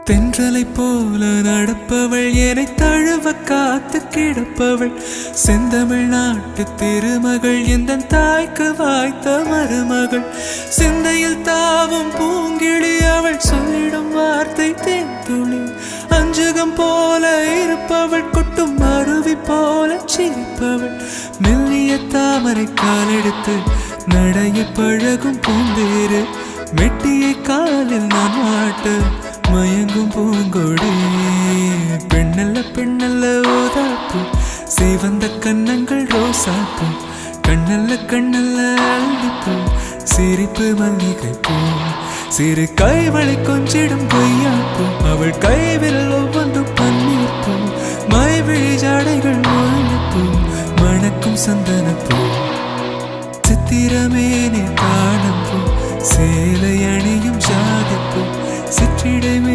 தென்றலை போல நடப்பவள் என்னை தழுவ காத்து கிடப்பவள் செந்தமிழ் நாட்டு திருமகள் எந்த தாய்க்கு வாய்த்த மருமகள் சிந்தையில் தாவும் பூங்கிழி அவள் சொல்லிடும் வார்த்தை தேன்துளி அஞ்சுகம் போல இருப்பவள் கொட்டும் அருவி போல சிரிப்பவள் மெல்லிய தாமரை காலெடுத்து நடைய பழகும் பூந்தேறு மெட்டியை காலில் நான் மாட்ட மயங்கும் பூங்கொடி பெண்ணல்ல பெண்ணல்ல ஓதாப்பு சிவந்த கண்ணங்கள் ரோசாப்பு கண்ணல்ல கண்ணல்ல அள்ளிப்பூ சிரிப்பு மல்லிகை பூ சிறு கைவளை கொஞ்சிடும் பொய்யாப்பு அவள் கைவில் ஒவ்வொன்றும் பன்னீர் பூ மைவிழி ஜாடைகள் முள்ளிப்பூ மணக்கும் சந்தனப்பூ